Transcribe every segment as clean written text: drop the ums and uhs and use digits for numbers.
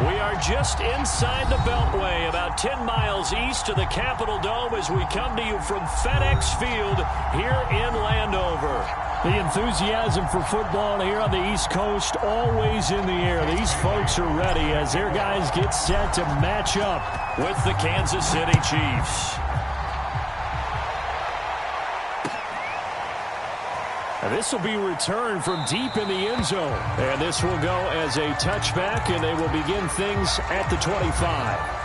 We are just inside the Beltway, about 10 miles east of the Capitol Dome as we come to you from FedEx Field here in Landover. The enthusiasm for football here on the East Coast always in the air. These folks are ready as their guys get set to match up with the Kansas City Chiefs. This will be returned from deep in the end zone. And this will go as a touchback, and they will begin things at the 25.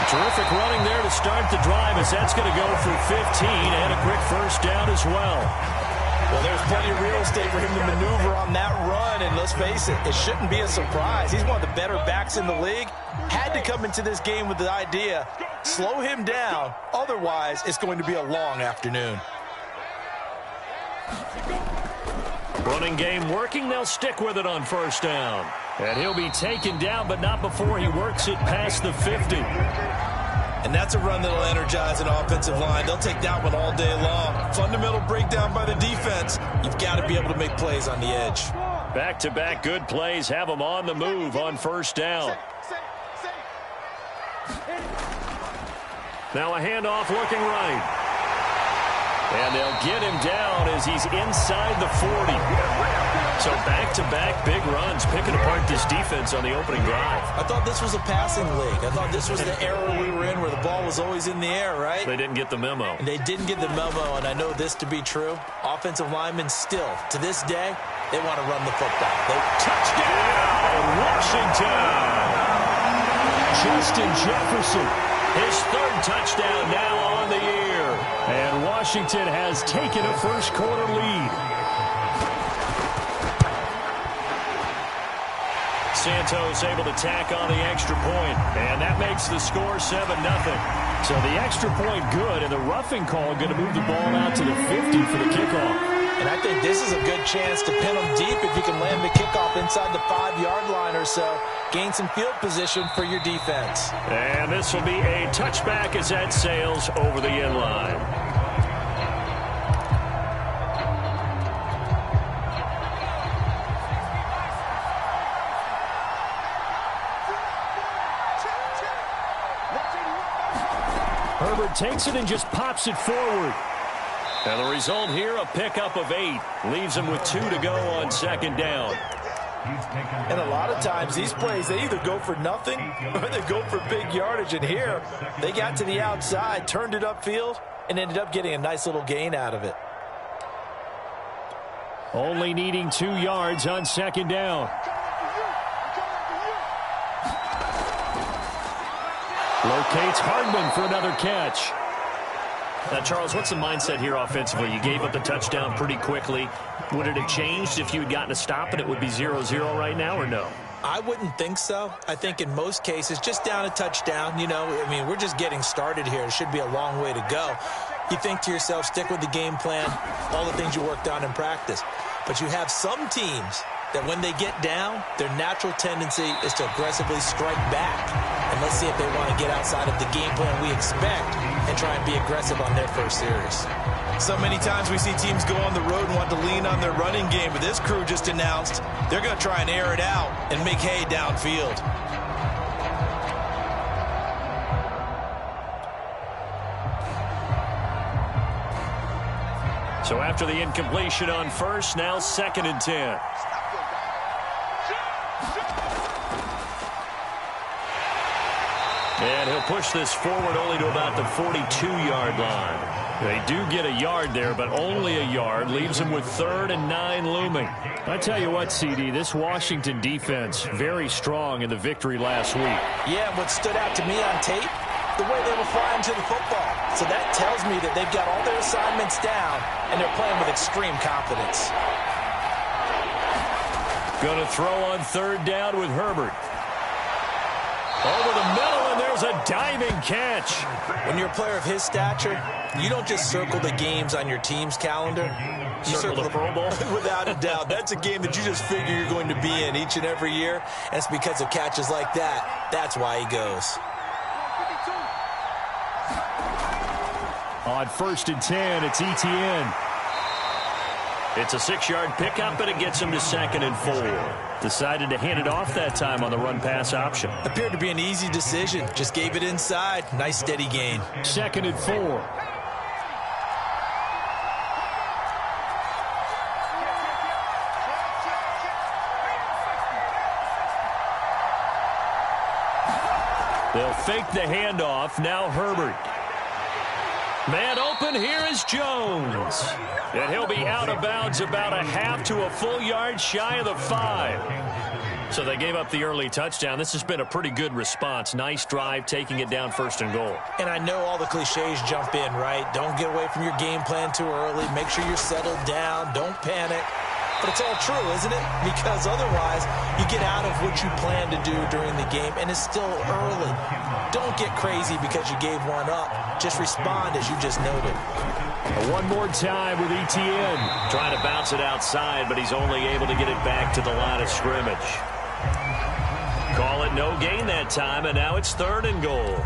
Terrific running there to start the drive as that's going to go for 15 and a quick first down as well. Well, there's plenty of real estate for him to maneuver on that run, and let's face it, it shouldn't be a surprise. He's one of the better backs in the league. Had to come into this game with the idea, slow him down, otherwise it's going to be a long afternoon. Running game working, they'll stick with it on first down. And he'll be taken down, but not before he works it past the 50. And that's a run that'll energize an offensive line. They'll take that one all day long. Fundamental breakdown by the defense. You've got to be able to make plays on the edge. Back-to-back good plays have them on the move on first down. Now a handoff looking right. And they'll get him down as he's inside the 40. So back-to-back big runs, picking apart this defense on the opening drive. I thought this was a passing league. I thought this was the era we were in where the ball was always in the air, right? They didn't get the memo. And they didn't get the memo, and I know this to be true. Offensive linemen still, to this day, they want to run the football. Touchdown, Washington! Justin Jefferson, his third touchdown now on the year. And Washington has taken a first-quarter lead. Santos able to tack on the extra point, and that makes the score 7-0. So the extra point good, and the roughing call going to move the ball out to the 50 for the kickoff. And I think this is a good chance to pin them deep if you can land the kickoff inside the 5-yard line or so. Gain some field position for your defense. And this will be a touchback as that sails over the end line. Herbert takes it and just pops it forward. And the result here, a pickup of 8. Leaves him with 2 to go on second down. And a lot of times these plays, they either go for nothing or they go for big yardage. And here, they got to the outside, turned it upfield, and ended up getting a nice little gain out of it. Only needing 2 yards on second down. Locates Hardman for another catch. Now, Charles, what's the mindset here offensively? You gave up the touchdown pretty quickly. Would it have changed if you had gotten a stop and it would be 0-0 right now, or no? I wouldn't think so. I think in most cases, just down a touchdown, we're just getting started here. It should be a long way to go. You think to yourself, stick with the game plan, all the things you worked on in practice. But you have some teams that when they get down, their natural tendency is to aggressively strike back. And let's see if they want to get outside of the game plan we expect and try and be aggressive on their first series. So many times we see teams go on the road and want to lean on their running game, but this crew just announced they're going to try and air it out and make hay downfield. So after the incompletion on first, now 2nd and 10. And he'll push this forward only to about the 42-yard line. They do get a yard there, but only a yard. Leaves him with 3rd and 9 looming. I tell you what, CD, this Washington defense, very strong in the victory last week. Yeah, what stood out to me on tape, the way they were flying to the football. So that tells me that they've got all their assignments down, and they're playing with extreme confidence. Going to throw on 3rd down with Herbert. Over the middle, and there's a diving catch. When you're a player of his stature, you don't just circle the games on your team's calendar. You circle the Pro Bowl? Without a doubt. That's a game that you just figure you're going to be in each and every year. And it's because of catches like that. That's why he goes. On 1st and 10, it's Etienne. It's a 6-yard pickup, and it gets him to 2nd and 4. Decided to hand it off that time on the run-pass option. Appeared to be an easy decision. Just gave it inside. Nice, steady gain. 2nd and 4. They'll fake the handoff. Now Herbert. Man open, here is Jones. And he'll be out of bounds about a half to a full yard shy of the 5. So they gave up the early touchdown. This has been a pretty good response. Nice drive, taking it down 1st and goal. And I know all the cliches jump in, right? Don't get away from your game plan too early. Make sure you're settled down. Don't panic. But it's all true, isn't it? Because otherwise, you get out of what you plan to do during the game, and it's still early. Don't get crazy because you gave one up. Just respond, as you just noted. One more time with Etienne. Trying to bounce it outside, but he's only able to get it back to the line of scrimmage. Call it no gain that time, and now it's 3rd and goal.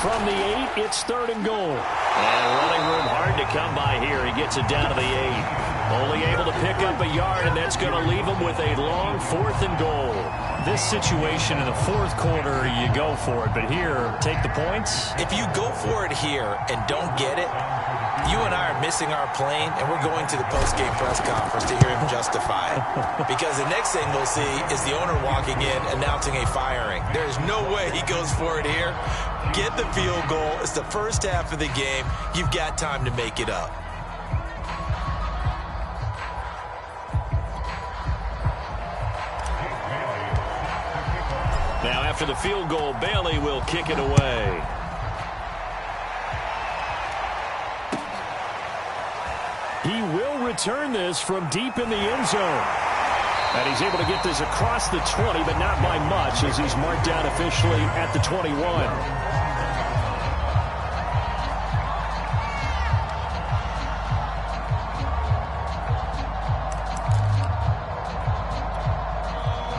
From the 8, it's 3rd and goal. And running room hard to come by here. He gets it down to the 8. Only able to pick up a yard, and that's going to leave him with a long 4th and goal. This situation in the 4th quarter, you go for it. But here, take the points. If you go for it here and don't get it, you and I are missing our plane, and we're going to the post-game press conference to hear him justify it. Because the next thing we'll see is the owner walking in announcing a firing. There is no way he goes for it here. Get the field goal. It's the first half of the game. You've got time to make it up. Now after the field goal, Bailey will kick it away. He will return this from deep in the end zone. And he's able to get this across the 20, but not by much, as he's marked down officially at the 21.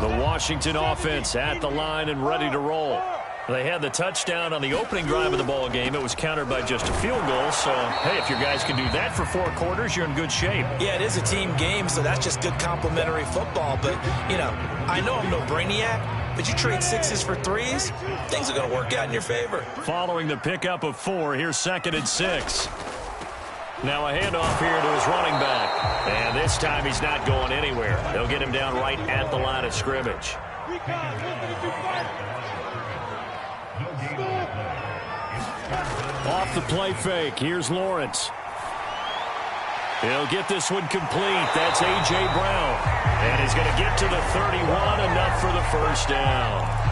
The Washington offense at the line and ready to roll. They had the touchdown on the opening drive of the ball game. It was countered by just a field goal. So, hey, if your guys can do that for 4 quarters, you're in good shape. Yeah, it is a team game, so that's just good complimentary football. But, you know, I know I'm no brainiac, but you trade 6s for 3s, things are going to work out in your favor. Following the pickup of 4, here's 2nd and 6. Now a handoff here to his running back. And this time he's not going anywhere. They'll get him down right at the line of scrimmage. Off the play fake, here's Lawrence. He'll get this one complete. That's A.J. Brown. And he's going to get to the 31, enough for the first down.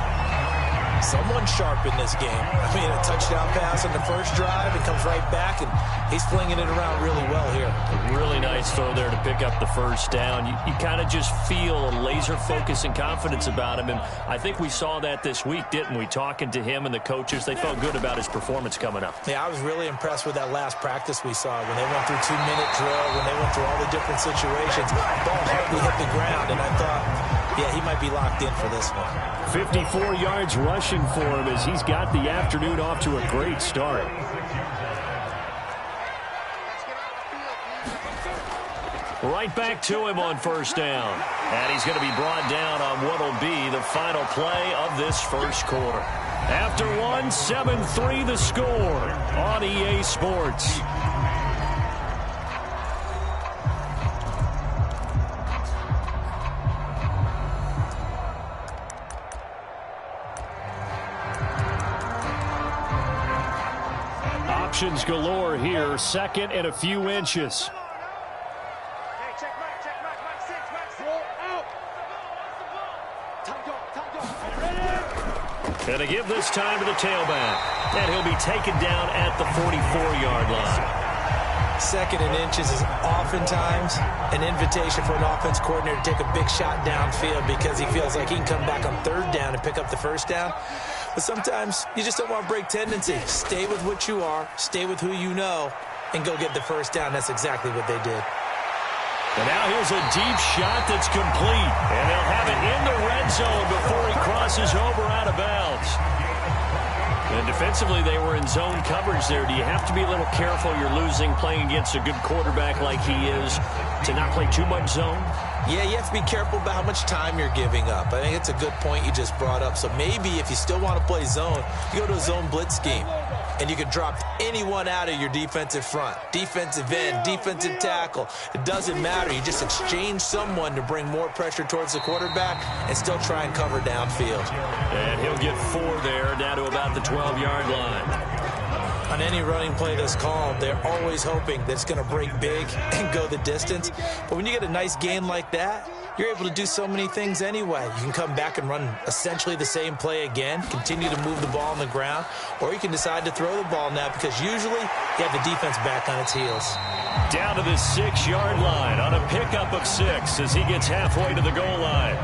Someone sharp in this game. I mean, a touchdown pass on the first drive, it comes right back, and he's flinging it around really well here. A really nice throw there to pick up the first down. You kind of just feel a laser focus and confidence about him, and I think we saw that this week, didn't we? Talking to him and the coaches, they felt good about his performance coming up. Yeah, I was really impressed with that last practice we saw when they went through 2-minute drill, when they went through all the different situations. Ball hardly hit the ground, and I thought, yeah, he might be locked in for this one. 54 yards rushing for him as he's got the afternoon off to a great start. Right back to him on first down. And he's going to be brought down on what will be the final play of this first quarter. After one, 7-3 the score on EA Sports. Formations galore here. Second and a few inches. Going to give this time to the tailback. And he'll be taken down at the 44-yard line. Second and inches is oftentimes an invitation for an offense coordinator to take a big shot downfield because he feels like he can come back on third down and pick up the first down. But sometimes you just don't want to break tendency. Stay with what you are, stay with who you know, and go get the first down. That's exactly what they did. And now here's a deep shot that's complete. And they'll have it in the red zone before he crosses over out of bounds. And defensively, they were in zone coverage there. Do you have to be a little careful? You're losing playing against a good quarterback like he is to not play too much zone? Yeah, you have to be careful about how much time you're giving up. I think it's a good point you just brought up. So maybe if you still want to play zone, you go to a zone blitz scheme. And you can drop anyone out of your defensive front. Defensive end, defensive tackle. It doesn't matter. You just exchange someone to bring more pressure towards the quarterback and still try and cover downfield. And he'll get 4 there, down to about the 12-yard line. On any running play that's called, they're always hoping that it's going to break big and go the distance. But when you get a nice gain like that, you're able to do so many things anyway. You can come back and run essentially the same play again, continue to move the ball on the ground, or you can decide to throw the ball now because usually you have the defense back on its heels. Down to the 6-yard line on a pickup of 6 as he gets halfway to the goal line.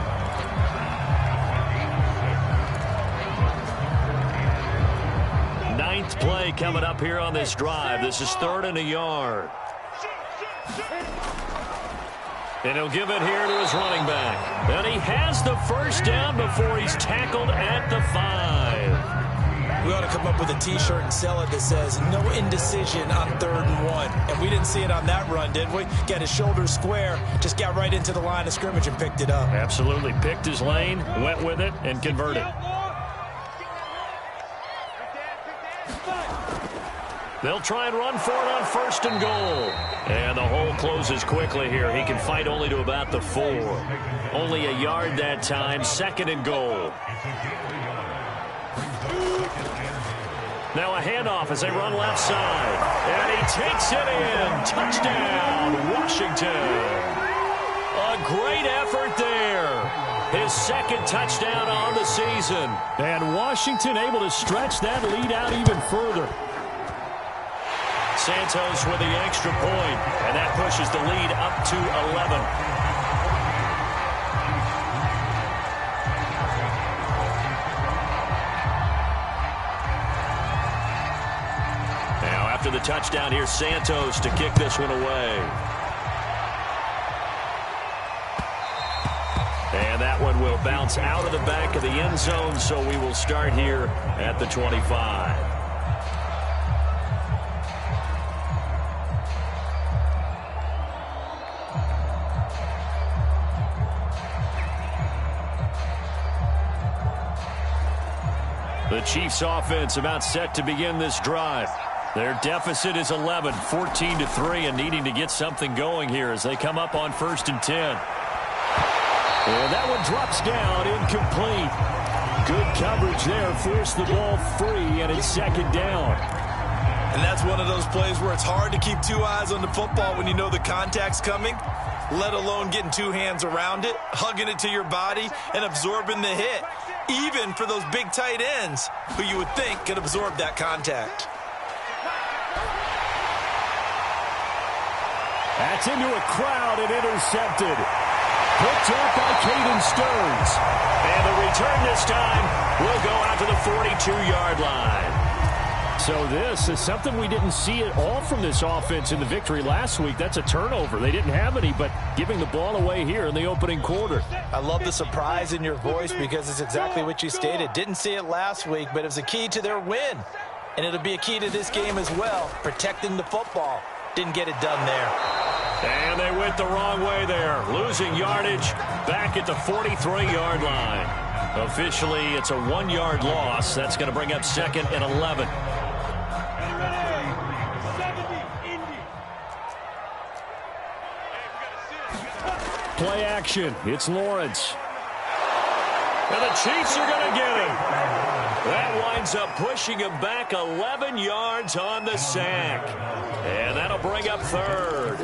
Ninth play coming up here on this drive. This is 3rd and a yard. And he'll give it here to his running back. And he has the first down before he's tackled at the 5. We ought to come up with a T-shirt and sell it that says, no indecision on 3rd and 1. And we didn't see it on that run, did we? Got his shoulders square, just got right into the line of scrimmage and picked it up. Absolutely. Picked his lane, went with it, and converted. They'll try and run for it on 1st and goal. And the hole closes quickly here. He can fight only to about the 4. Only a yard that time. 2nd and goal. Now a handoff as they run left side. And he takes it in. Touchdown, Washington. A great effort there. His 2nd touchdown on the season. And Washington able to stretch that lead out even further. Santos with the extra point, and that pushes the lead up to 11. Now after the touchdown, here's Santos to kick this one away. And that one will bounce out of the back of the end zone, so we will start here at the 25. The Chiefs offense about set to begin this drive. Their deficit is 11, 14-3, and needing to get something going here as they come up on 1st and 10. And that one drops down, incomplete. Good coverage there, forced the ball free, and it's 2nd down. And that's one of those plays where it's hard to keep 2 eyes on the football when you know the contact's coming, let alone getting 2 hands around it, hugging it to your body, and absorbing the hit. Even for those big tight ends who you would think could absorb that contact. That's into a crowd and intercepted. Picked up by Caden Stearns. And the return this time will go out to the 42-yard line. So this is something we didn't see at all from this offense in the victory last week. That's a turnover. They didn't have any, but giving the ball away here in the opening quarter. I love the surprise in your voice because it's exactly what you stated. Didn't see it last week, but it was a key to their win. And it'll be a key to this game as well, protecting the football. Didn't get it done there. And they went the wrong way there, losing yardage back at the 43-yard line. Officially, it's a 1-yard loss. That's going to bring up 2nd and 11. Play action. It's Lawrence. And the Chiefs are going to get him. That winds up pushing him back 11 yards on the sack. And that'll bring up third.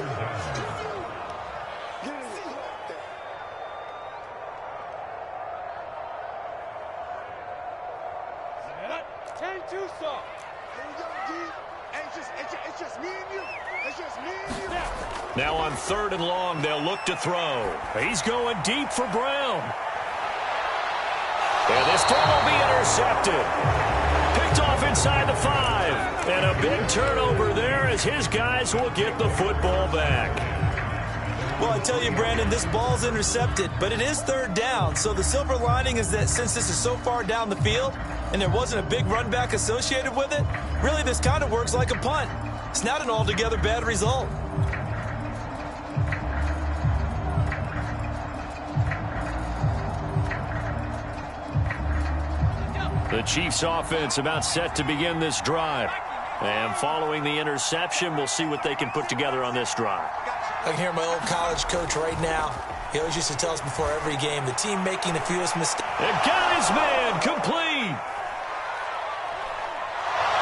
Now on 3rd and long, they'll look to throw. He's going deep for Brown. And this throw will be intercepted. Picked off inside the 5. And a big turnover there as his guys will get the football back. Well, I tell you, Brandon, this ball's intercepted, but it is 3rd down. So the silver lining is that since this is so far down the field and there wasn't a big run back associated with it, really this kind of works like a punt. It's not an altogether bad result. The Chiefs offense about set to begin this drive. And following the interception, we'll see what they can put together on this drive. I can hear my old college coach right now. He always used to tell us before every game, the team making the fewest mistakes. And got his man complete.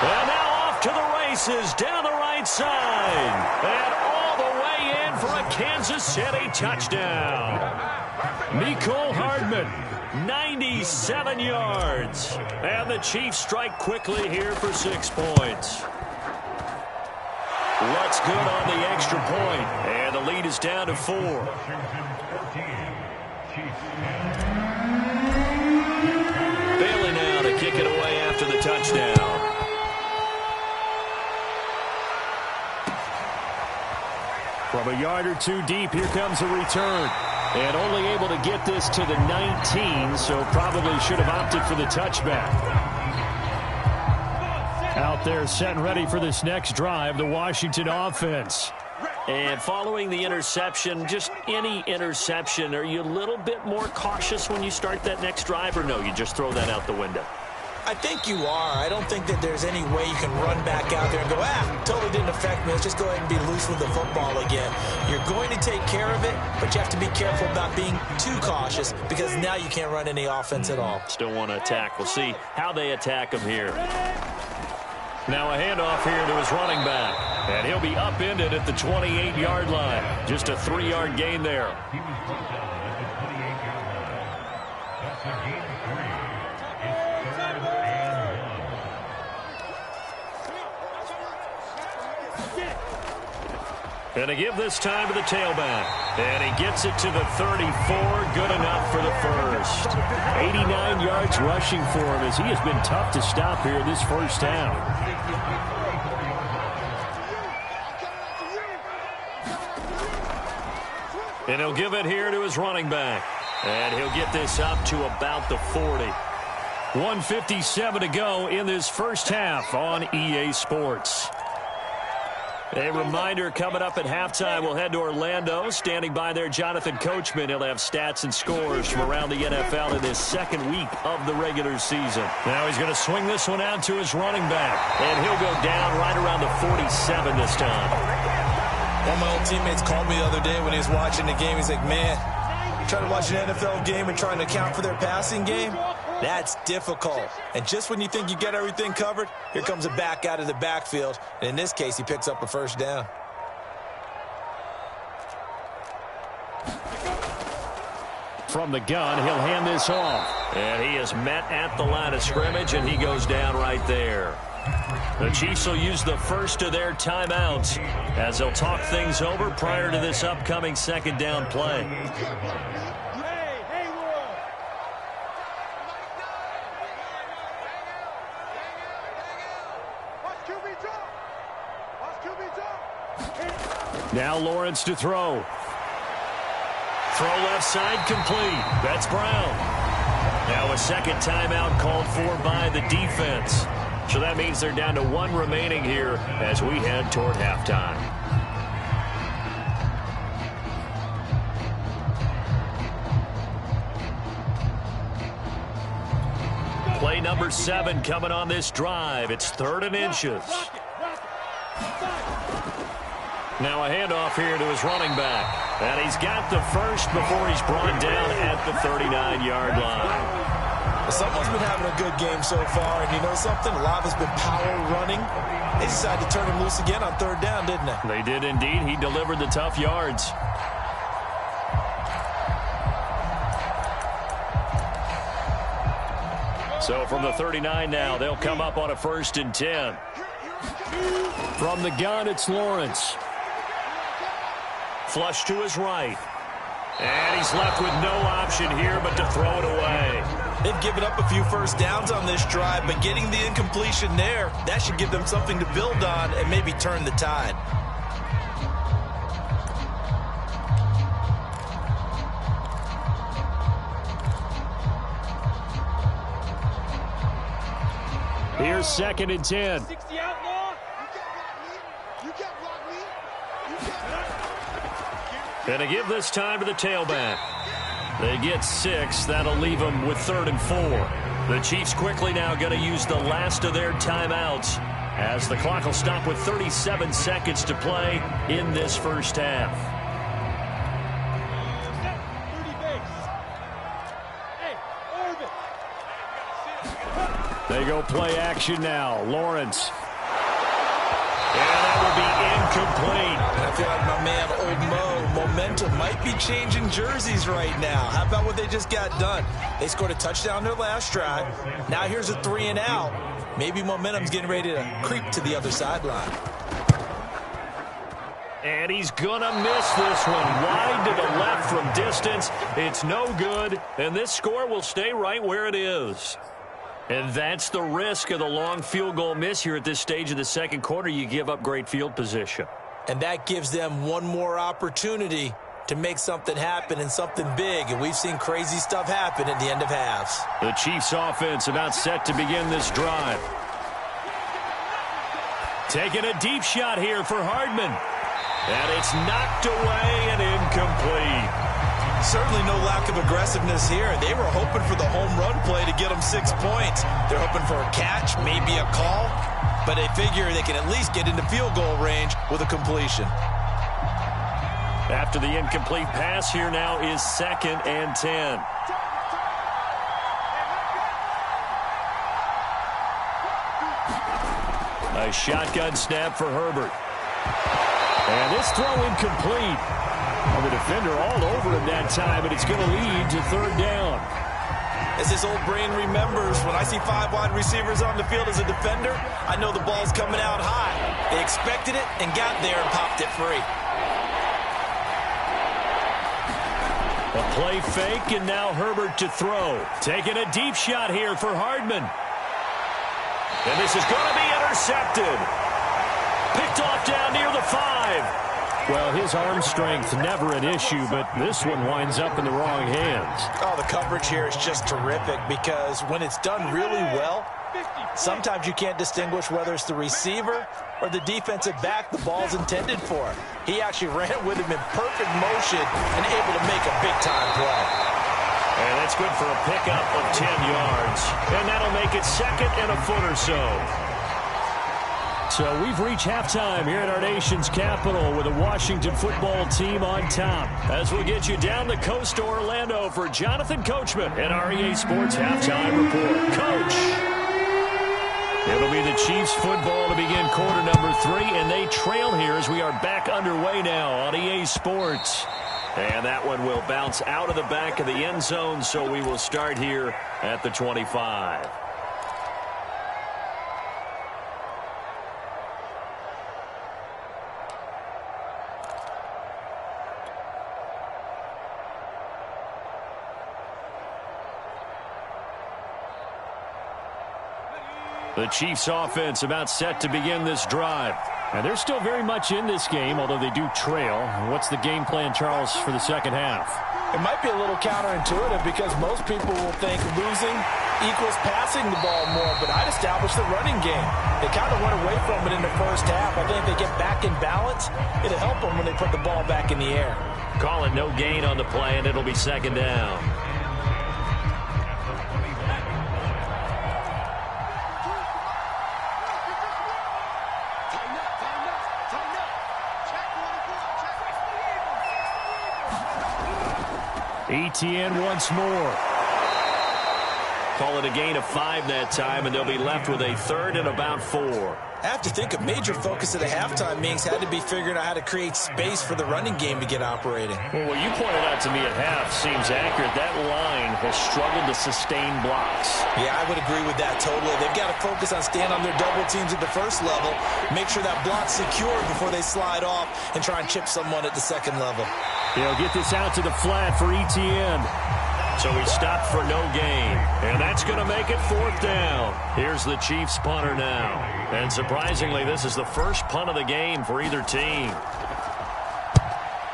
And now off to the races down the right side. And all the way in for a Kansas City touchdown. Mecole Hardman, 97 yards. And the Chiefs strike quickly here for 6 points. What's good on the extra point? And the lead is down to 4. Bailey now to kick it away after the touchdown. From a yard or 2 deep, here comes a return. And only able to get this to the 19, so probably should have opted for the touchback. Out there set and ready for this next drive, the Washington offense. And following the interception, just any interception, are you a little bit more cautious when you start that next drive, or no, you just throw that out the window? I think you are. I don't think that there's any way you can run back out there and go, totally didn't affect me. Let's just go ahead and be loose with the football again. You're going to take care of it, but you have to be careful about being too cautious because now you can't run any offense at all. Still want to attack. We'll see how they attack him here. Now a handoff here to his running back. And he'll be upended at the 28-yard line. Just a 3-yard gain there. And to give this time to the tailback. And he gets it to the 34. Good enough for the first. 89 yards rushing for him as he has been tough to stop here this first half. And he'll give it here to his running back. And he'll get this up to about the 40. 1:57 to go in this first half on EA Sports. A reminder, coming up at halftime, we'll head to Orlando. Standing by there, Jonathan Coachman. He'll have stats and scores from around the NFL in this second week of the regular season. Now he's going to swing this one out to his running back. And he'll go down right around the 47 this time. One of my old teammates called me the other day when he was watching the game. He's like, man, trying to watch an NFL game and trying to account for their passing game? That's difficult. And just when you think you get everything covered, here comes a back out of the backfield. And in this case, he picks up a first down. From the gun, he'll hand this off. And he is met at the line of scrimmage, and he goes down right there. The Chiefs will use the first of their timeouts as they'll talk things over prior to this upcoming second down play. Now Lawrence to throw. Throw left side complete. That's Brown. Now a second timeout called for by the defense. So that means they're down to 1 remaining here as we head toward halftime. Play number 7 coming on this drive. It's 3rd and inches. Now a handoff here to his running back. And he's got the first before he's brought down at the 39-yard line. Someone's been having a good game so far, and you know something? A lot has been power running. They decided to turn him loose again on third down, didn't they? They did indeed. He delivered the tough yards. So from the 39 now, they'll come up on a 1st and 10. From the gun, it's Lawrence. Flush to his right. And he's left with no option here but to throw it away. They've given up a few first downs on this drive, but getting the incompletion there, that should give them something to build on and maybe turn the tide. Here's 2nd and 10. Gonna give this time to the tailback. They get 6. That'll leave them with 3rd and 4. The Chiefs quickly now going to use the last of their timeouts as the clock will stop with 37 seconds to play in this first half. They go play action now. Lawrence. And that will be incomplete. And I feel like my man, Old Mo, momentum might be changing jerseys right now. How about what they just got done? They scored a touchdown their last drive. Now here's a 3 and out. Maybe momentum's getting ready to creep to the other sideline. And he's going to miss this one. Wide to the left from distance. It's no good. And this score will stay right where it is. And that's the risk of the long field goal miss here at this stage of the second quarter. You give up great field position. And that gives them one more opportunity to make something happen and something big. And we've seen crazy stuff happen at the end of halves. The Chiefs offense about set to begin this drive. Taking a deep shot here for Hardman. And it's knocked away and incomplete. Certainly no lack of aggressiveness here. They were hoping for the home run play to get them 6 points. They're hoping for a catch, maybe a call, but they figure they can at least get into field goal range with a completion. After the incomplete pass, here now is 2nd and 10. A shotgun snap for Herbert. And this throw incomplete. Well, the defender all over him that time, and it's going to lead to 3rd down. As his old brain remembers, when I see 5 wide receivers on the field as a defender, I know the ball's coming out high. They expected it and got there and popped it free. A play fake, and now Herbert to throw. Taking a deep shot here for Hardman. And this is going to be intercepted. Picked off down near the 5. Well, his arm strength never an issue, but this one winds up in the wrong hands. Oh, the coverage here is just terrific because when it's done really well, sometimes you can't distinguish whether it's the receiver or the defensive back the ball's intended for. He actually ran with him in perfect motion and able to make a big-time play. And that's good for a pickup of 10 yards. And that'll make it 2nd and a foot or so. So we've reached halftime here at our nation's capital with the Washington football team on top. As we get you down the coast to Orlando for Jonathan Coachman and our EA Sports Halftime Report. Coach! It'll be the Chiefs football to begin quarter number 3, and they trail here as we are back underway now on EA Sports. And that one will bounce out of the back of the end zone, so we will start here at the 25. The Chiefs offense about set to begin this drive. And they're still very much in this game, although they do trail. What's the game plan, Charles, for the second half? It might be a little counterintuitive because most people will think losing equals passing the ball more, but I'd establish the running game. They kind of went away from it in the first half. I think if they get back in balance, it'll help them when they put the ball back in the air. Call it no gain on the play, and it'll be 2nd down. Etienne once more. Call it a gain of 5 that time, and they'll be left with a 3rd and about 4. I have to think a major focus at the halftime means had to be figuring out how to create space for the running game to get operating. Well, what you pointed out to me at half seems accurate. That line has struggled to sustain blocks. Yeah, I would agree with that totally. They've got to focus on staying on their double teams at the first level, make sure that block's secure before they slide off and try and chip someone at the second level. They'll get this out to the flat for Etienne. So he stopped for no gain, and that's going to make it 4th down. Here's the Chiefs punter now. And surprisingly, this is the first punt of the game for either team.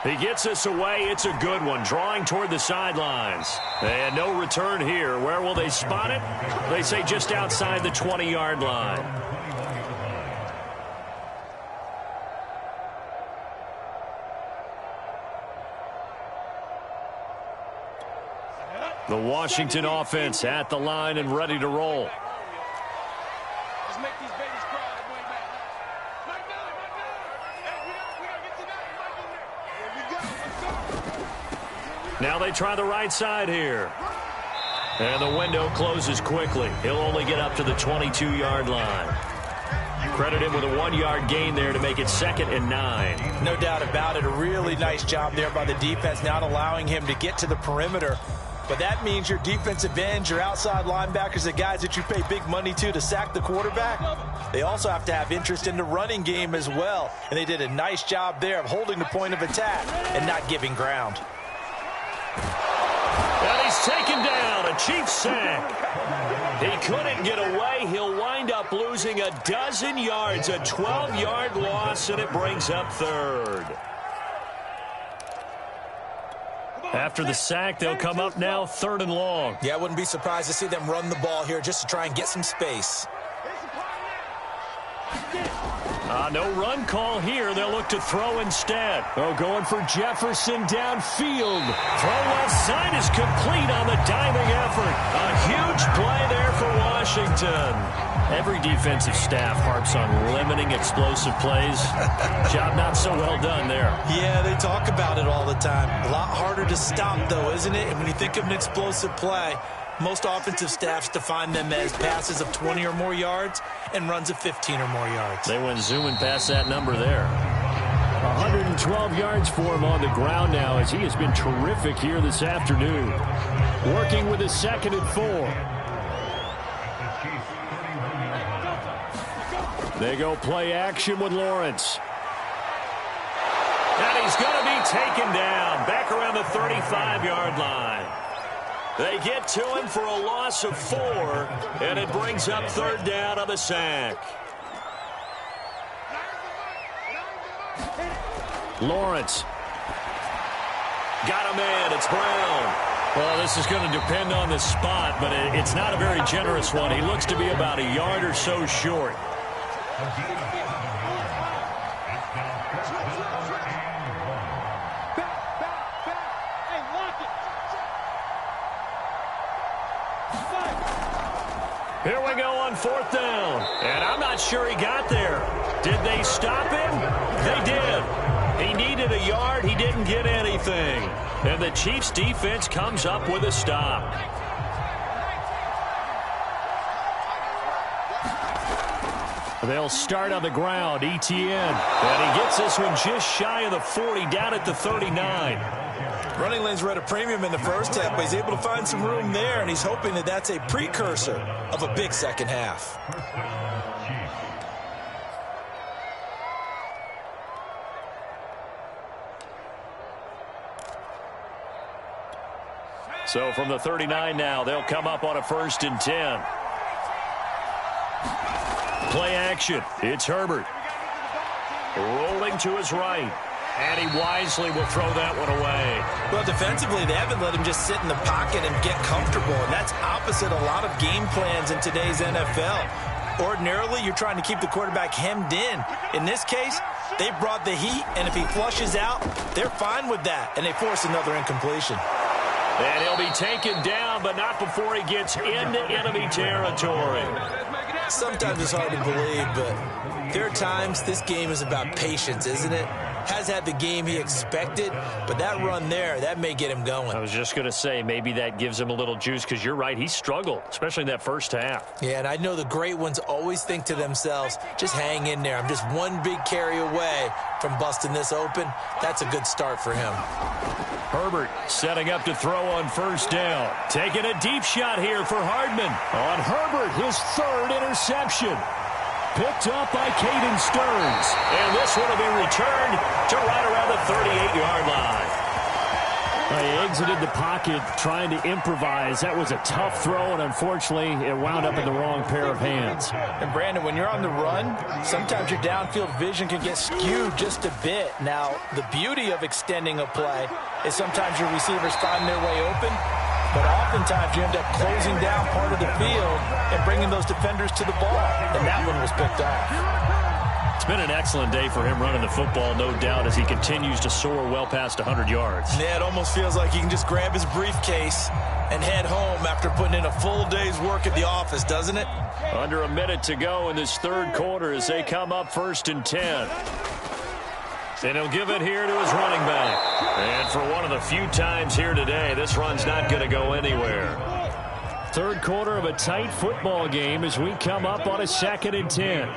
He gets this away. It's a good one, drawing toward the sidelines. And no return here. Where will they spot it? They say just outside the 20-yard line. The Washington offense at the line and ready to roll. Now they try the right side here. And the window closes quickly. He'll only get up to the 22-yard line. Credit him with a 1-yard gain there to make it 2nd and 9. No doubt about it. A really nice job there by the defense, not allowing him to get to the perimeter. But that means your defensive ends, your outside linebackers, the guys that you pay big money to sack the quarterback, they also have to have interest in the running game as well. And they did a nice job there of holding the point of attack and not giving ground. And he's taken down, a Chiefs sack. He couldn't get away. He'll wind up losing a dozen yards, a 12-yard loss, and it brings up 3rd. After the sack, they'll come up now 3rd and long. Yeah, I wouldn't be surprised to see them run the ball here just to try and get some space. No run call here. They'll look to throw instead. Oh, going for Jefferson downfield. Throw left side is complete on the diving effort. A huge play there for Washington. Every defensive staff harps on limiting explosive plays. Job not so well done there. Yeah, they talk about it all the time. A lot harder to stop, though, isn't it? And when you think of an explosive play, most offensive staffs define them as passes of 20 or more yards and runs of 15 or more yards. They went zooming past that number there. 112 yards for him on the ground now as he has been terrific here this afternoon. Working with his 2nd and 4. They go play action with Lawrence. And he's going to be taken down back around the 35-yard line. They get to him for a loss of 4, and it brings up 3rd down on the sack. Lawrence. Got him in. It's Brown. Well, this is going to depend on the spot, but it's not a very generous one. He looks to be about a yard or so short. Here we go on 4th down. And I'm not sure he got there. Did they stop him? They did. He needed a yard. He didn't get anything. And the Chiefs defense comes up with a stop. They'll start on the ground. Etienne. And he gets this one just shy of the 40, down at the 39. Running lanes were at a premium in the first half, but he's able to find some room there, and he's hoping that that's a precursor of a big second half. So from the 39 now, they'll come up on a 1st and 10. Play action. It's Herbert. Rolling to his right. And he wisely will throw that one away. Well, defensively, they haven't let him just sit in the pocket and get comfortable, and that's opposite a lot of game plans in today's NFL. Ordinarily, you're trying to keep the quarterback hemmed in. In this case, they brought the heat, and if he flushes out, they're fine with that, and they force another incompletion. And he'll be taken down, but not before he gets into enemy territory. Sometimes it's hard to believe, but there are times this game is about patience, isn't it? has had the game he expected, but that run there, that may get him going. I was just going to say, maybe that gives him a little juice, because you're right, he struggled, especially in that first half. Yeah, and I know the great ones always think to themselves, just hang in there. I'm just one big carry away from busting this open. That's a good start for him. Herbert setting up to throw on first down. Taking a deep shot here for Hardman. On Herbert, his third interception. Picked up by Caden Stearns. And this one will be returned to right around the 38-yard line. He exited the pocket trying to improvise. That was a tough throw, and unfortunately, it wound up in the wrong pair of hands. And, Brandon, when you're on the run, sometimes your downfield vision can get skewed just a bit. Now, the beauty of extending a play is sometimes your receivers find their way open, but oftentimes you end up closing down part of the field and bringing those defenders to the ball, and that one was picked off. It's been an excellent day for him running the football, no doubt, as he continues to soar well past 100 yards. Yeah, it almost feels like he can just grab his briefcase and head home after putting in a full day's work at the office, doesn't it? Under a minute to go in this third quarter as they come up 1st and 10. And he'll give it here to his running back. And for one of the few times here today, this run's not going to go anywhere. Third quarter of a tight football game as we come up on a 2nd and 10.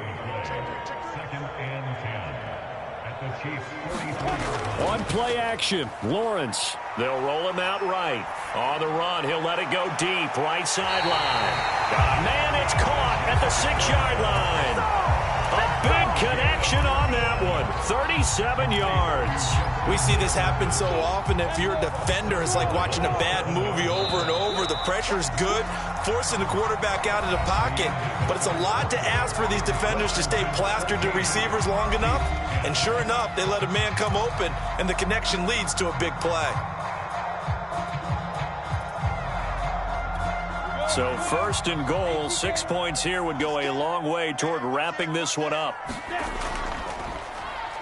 On play action, Lawrence. They'll roll him out right. On the run, he'll let it go deep, right sideline. Man, it's caught at the 6-yard line. A big connection on that one. 37 yards. We see this happen so often. If you're a defender, it's like watching a bad movie over and over. The pressure's good, forcing the quarterback out of the pocket. But it's a lot to ask for these defenders to stay plastered to receivers long enough. And sure enough, they let a man come open, and the connection leads to a big play. So 1st and goal, 6 points here would go a long way toward wrapping this one up.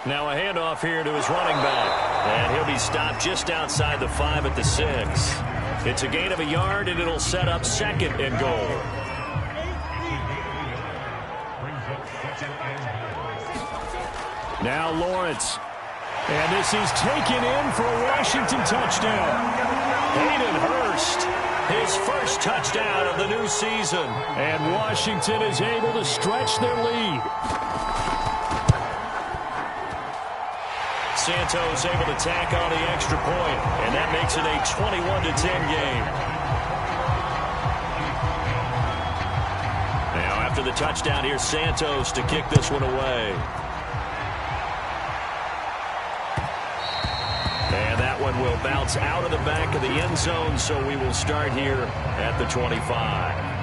Now a handoff here to his running back. And he'll be stopped just outside the 5 at the 6. It's a gain of a yard, and it'll set up 2nd and goal. Now Lawrence. And this is taken in for a Washington touchdown. Hayden Hurst, his first touchdown of the new season. And Washington is able to stretch their lead. Santos able to tack on the extra point, and that makes it a 21-10 game. Now after the touchdown, here's Santos to kick this one away. And that one will bounce out of the back of the end zone, so we will start here at the 25.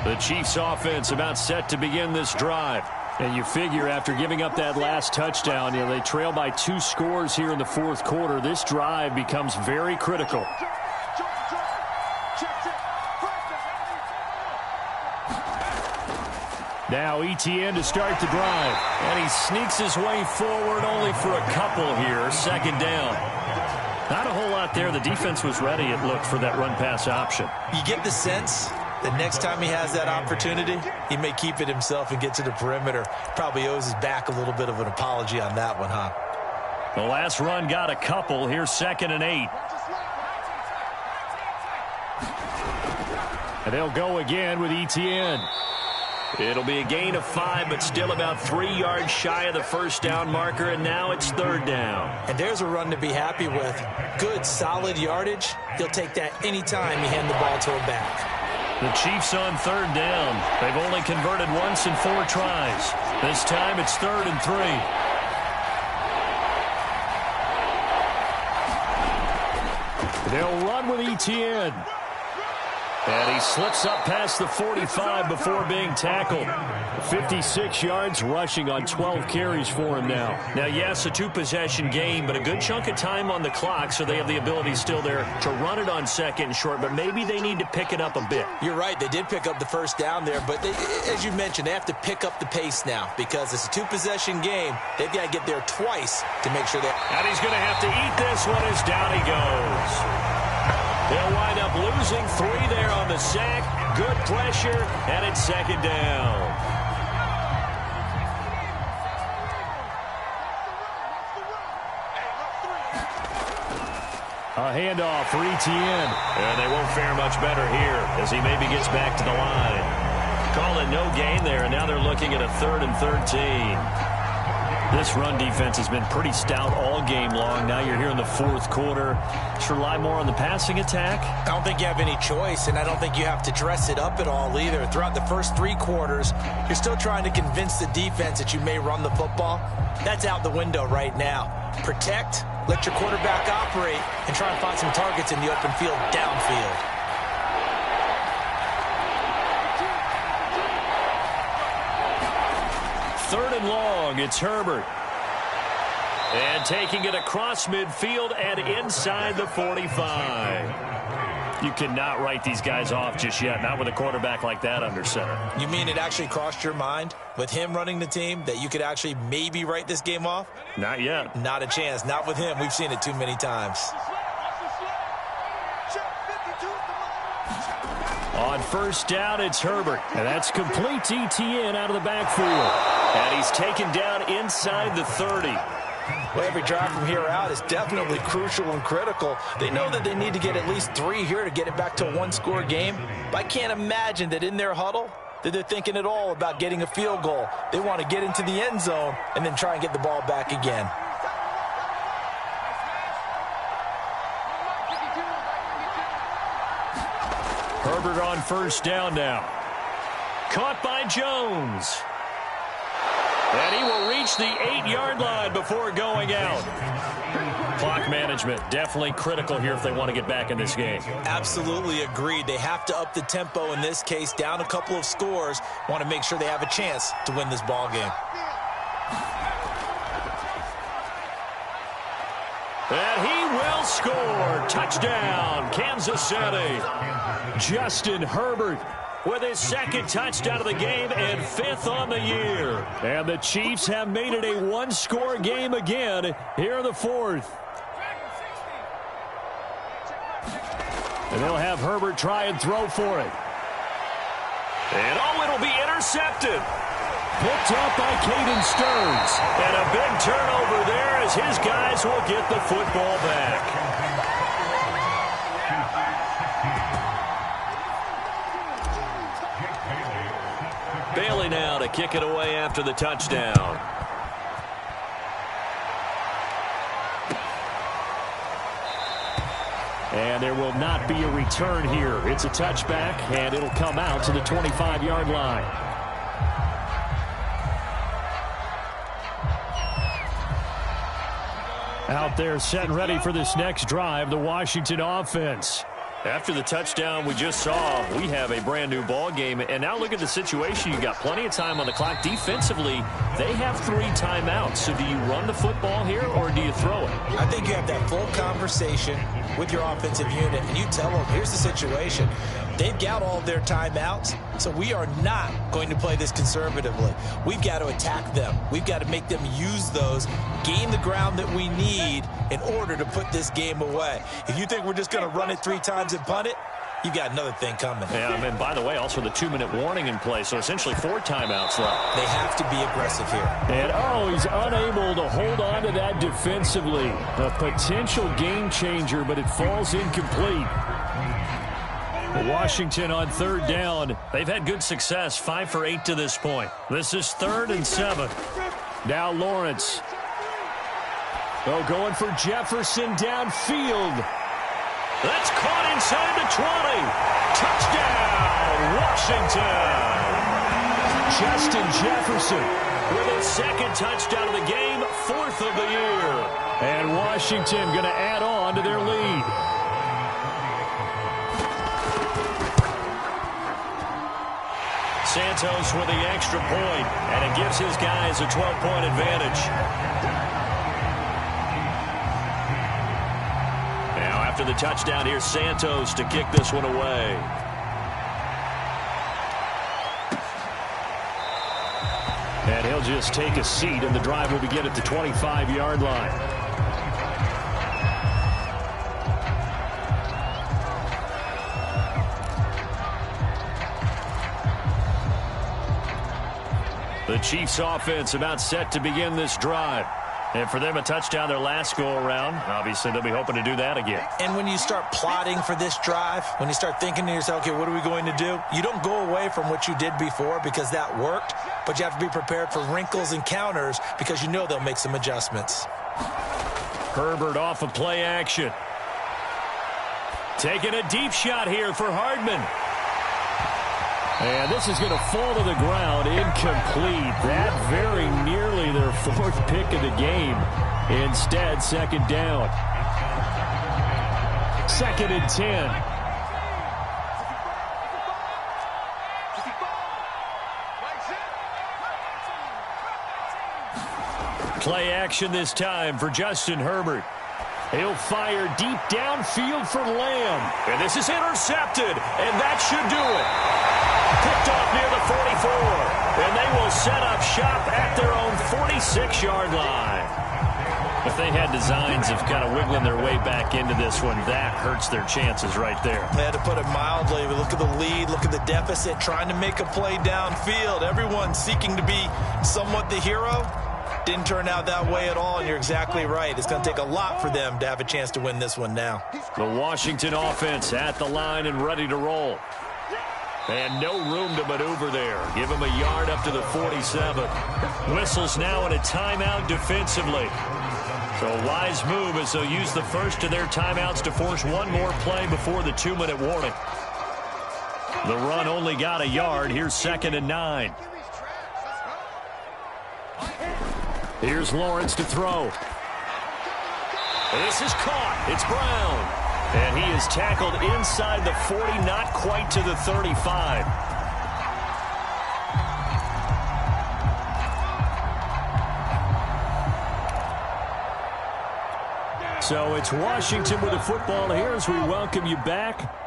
The Chiefs offense about set to begin this drive. And you figure after giving up that last touchdown, they trail by 2 scores here in the 4th quarter. This drive becomes very critical. Now Etienne to start the drive. And he sneaks his way forward only for a couple here. 2nd down. Not a whole lot there. The defense was ready, it looked, for that run-pass option. You get the sense that next time he has that opportunity, he may keep it himself and get to the perimeter. Probably owes his back a little bit of an apology on that one, huh? The last run got a couple. Here's 2nd and 8. And they'll go again with Etienne. It'll be a gain of 5, but still about 3 yards shy of the first down marker, and now it's 3rd down. And there's a run to be happy with. Good, solid yardage. He'll take that anytime you hand the ball to him back. The Chiefs on 3rd down. They've only converted once in 4 tries. This time it's 3rd and 3. They'll run with Etienne. And he slips up past the 45 before being tackled. 56 yards rushing on 12 carries for him now. Now, yes, a 2-possession game, but a good chunk of time on the clock, so they have the ability still there to run it on 2nd and short, but maybe they need to pick it up a bit. You're right. They did pick up the first down there, but as you mentioned, they have to pick up the pace now because it's a 2-possession game. They've got to get there twice to make sure that. And he's going to have to eat this one as down he goes. They'll wind up losing 3 there on the sack. Good pressure, and it's second down. A handoff for Etienne. And they won't fare much better here as he maybe gets back to the line. Call it no gain there, and now they're looking at a 3rd and 13. This run defense has been pretty stout all game long. Now you're here in the 4th quarter. Should rely more on the passing attack? I don't think you have any choice, and I don't think you have to dress it up at all either. Throughout the first 3 quarters, you're still trying to convince the defense that you may run the football. That's out the window right now. Protect, let your quarterback operate, and try and find some targets in the open field downfield. Third and long, it's Herbert. And taking it across midfield and inside the 45. You cannot write these guys off just yet, not with a quarterback like that under center. You mean it actually crossed your mind with him running the team that you could actually maybe write this game off? Not yet. Not a chance. Not with him. We've seen it too many times. On first down, it's Herbert. And that's complete to Etienne out of the backfield. And he's taken down inside the 30. Well, every drive from here out is definitely crucial and critical. They know that they need to get at least 3 here to get it back to a 1-score game. But I can't imagine that in their huddle that they're thinking at all about getting a field goal. They want to get into the end zone and then try and get the ball back again. Herbert on first down now. Caught by Jones. And he will reach the 8-yard line before going out. Clock management definitely critical here if they want to get back in this game. Absolutely agreed. They have to up the tempo in this case, down a couple of scores. Want to make sure they have a chance to win this ball game. And he will score. Touchdown, Kansas City. Justin Herbert with his 2nd touchdown of the game and 5th on the year. And the Chiefs have made it a 1-score game again here in the 4th. And they'll have Herbert try and throw for it. And it'll be intercepted. Picked up by Caden Stearns. And a big turnover there as his guys will get the football back. Bailey now to kick it away after the touchdown. And there will not be a return here. It's a touchback, and it'll come out to the 25-yard line. Out there set and ready for this next drive, the Washington offense. After the touchdown we just saw, we have a brand-new ball game. And now look at the situation. You got plenty of time on the clock. Defensively, they have 3 timeouts. So do you run the football here or do you throw it? I think you have that full conversation with your offensive unit, and you tell them, here's the situation. They've got all of their timeouts, so we are not going to play this conservatively. We've got to attack them. We've got to make them use those, gain the ground that we need in order to put this game away. If you think we're just going to run it 3 times and punt it, you've got another thing coming. Yeah, and by the way, also the 2-minute warning in play, so essentially 4 timeouts left. They have to be aggressive here. And, he's unable to hold on to that defensively. A potential game changer, but it falls incomplete. Washington on 3rd down. They've had good success, 5 for 8 to this point. This is 3rd and 7. Now Lawrence. Going for Jefferson downfield. That's caught inside the 20. Touchdown, Washington. Justin Jefferson with his 2nd touchdown of the game, 4th of the year. And Washington going to add on to their lead. Santos with the extra point, and it gives his guys a 12-point advantage. Now after the touchdown, here's Santos to kick this one away. And he'll just take a seat, and the drive will begin at the 25-yard line. The Chiefs offense about set to begin this drive. And for them, a touchdown their last go-around. Obviously, they'll be hoping to do that again. And when you start plotting for this drive, when you start thinking to yourself, okay, what are we going to do? You don't go away from what you did before because that worked, but you have to be prepared for wrinkles and counters because you know they'll make some adjustments. Herbert off of play action. Taking a deep shot here for Hardman. And this is going to fall to the ground, incomplete. That very nearly their fourth pick of the game. Instead, second down. 2nd and 10. Play action this time for Justin Herbert. He'll fire deep downfield for Lamb. And this is intercepted, and that should do it. Picked off near the 44, and they will set up shop at their own 46-yard line. If they had designs of kind of wiggling their way back into this one, that hurts their chances right there. They had to put it mildly. Look at the lead, look at the deficit, trying to make a play downfield. Everyone seeking to be somewhat the hero. Didn't turn out that way at all, and you're exactly right. It's going to take a lot for them to have a chance to win this one now. The Washington offense at the line and ready to roll. And no room to maneuver there. Give him a yard up to the 47. Whistles now in a timeout defensively. So a wise move as they'll use the first of their timeouts to force one more play before the 2-minute warning. The run only got a yard. Here's 2nd and 9. Here's Lawrence to throw. This is caught. It's Brown. And he is tackled inside the 40, not quite to the 35. So it's Washington with the football here as we welcome you back.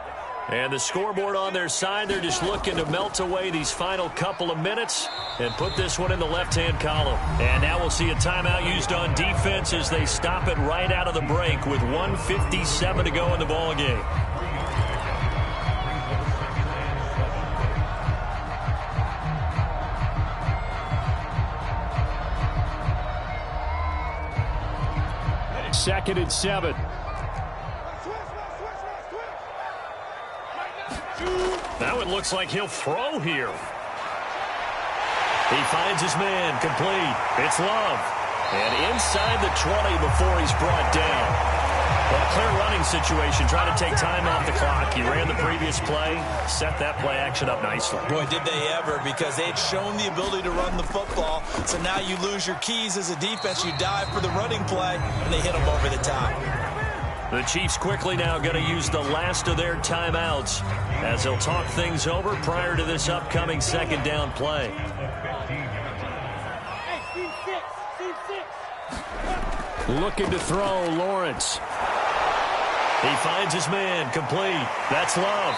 And the scoreboard on their side, they're just looking to melt away these final couple of minutes and put this one in the left-hand column. And now we'll see a timeout used on defense as they stop it right out of the break with 1:57 to go in the ballgame. Second and 7. Now it looks like he'll throw here. He finds his man, complete. It's Love. And inside the 20 before he's brought down. Well, clear running situation, trying to take time off the clock. He ran the previous play, set that play action up nicely. Boy, did they ever, because they had shown the ability to run the football. So now you lose your keys as a defense. You dive for the running play, and they hit them over the top. The Chiefs quickly now going to use the last of their timeouts as they'll talk things over prior to this upcoming second down play. Looking to throw, Lawrence. He finds his man, complete. That's Love.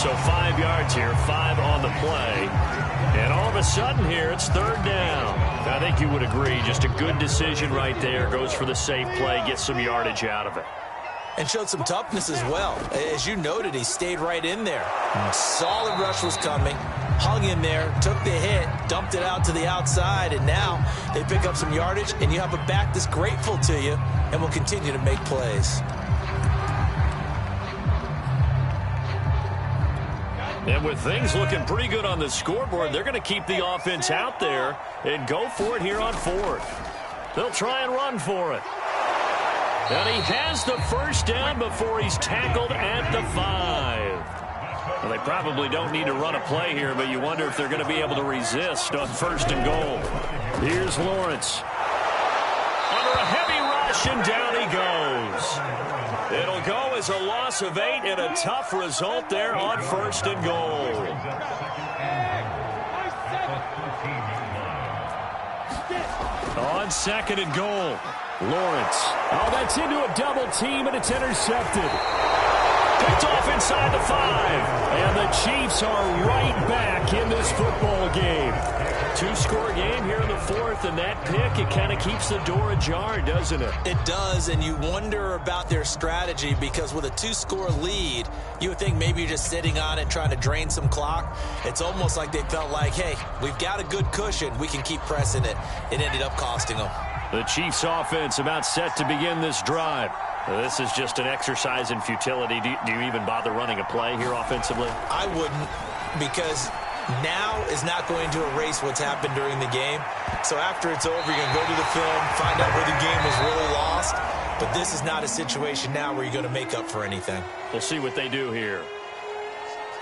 So 5 yards here, 5 on the play. And all of a sudden here, it's 3rd down. I think you would agree, just a good decision right there. Goes for the safe play, gets some yardage out of it. And showed some toughness as well. As you noted, he stayed right in there. Solid rush was coming. Hung in there, took the hit, dumped it out to the outside, and now they pick up some yardage, and you have a back that's grateful to you and will continue to make plays. And with things looking pretty good on the scoreboard, they're going to keep the offense out there and go for it here on 4th. They'll try and run for it. And he has the first down before he's tackled at the 5. Well, they probably don't need to run a play here, but you wonder if they're going to be able to resist on 1st and goal. Here's Lawrence. Under a heavy rush, and down he goes. It'll go as a loss of 8 and a tough result there on 1st and goal. On 2nd and goal, Lawrence. Oh, that's into a double team, and it's intercepted. Picked off inside the 5. And the Chiefs are right back in this football game. two-score game here in the fourth, and that pick, it kind of keeps the door ajar, doesn't it? It does, and you wonder about their strategy because with a two-score lead, you would think maybe you're just sitting on it trying to drain some clock. It's almost like they felt like, hey, we've got a good cushion. We can keep pressing it. It ended up costing them. The Chiefs offense about set to begin this drive. This is just an exercise in futility. Do you even bother running a play here offensively? I wouldn't, because now is not going to erase what's happened during the game. So after it's over, you're going to go to the film, find out where the game was really lost. But this is not a situation now where you're going to make up for anything. We'll see what they do here.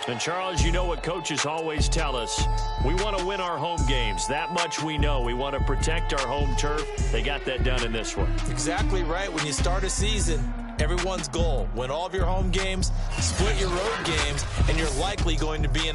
And, Charles, you know what coaches always tell us. We want to win our home games. That much we know. We want to protect our home turf. They got that done in this one. Exactly right. When you start a season, everyone's goal, win all of your home games, split your road games, and you're likely going to be in the